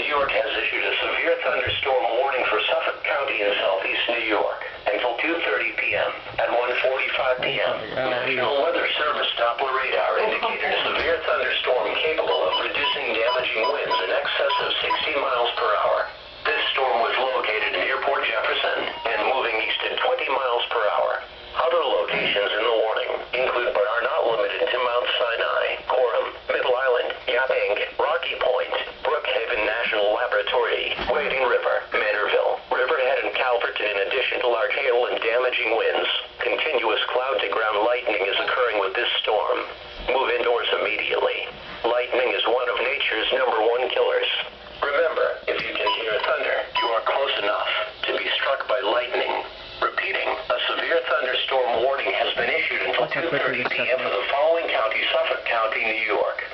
New York has issued a severe thunderstorm warning for Suffolk County in southeast New York until 2:30 p.m. At 1:45 p.m., National Weather Service Doppler radar indicated a severe thunderstorm capable of producing damaging winds in excess of 60 miles per hour. This storm was located near Port Jefferson and moving east at 20 miles per hour. Other locations in the warning include but are not limited to Mount Sinai, Coram, Middle Island, Yaphank, Rocky Point, Brookhaven National Laboratory, Wading River, Manorville, Riverhead, and Calverton, in addition to large hail and damaging winds. Continuous cloud-to-ground lightning is occurring with this storm. Move indoors immediately. Lightning is one of nature's #1 killers. Remember, if you can hear thunder, you are close enough to be struck by lightning. Repeating, a severe thunderstorm warning has been issued until 2:30 p.m. for the following counties: Suffolk County, New York.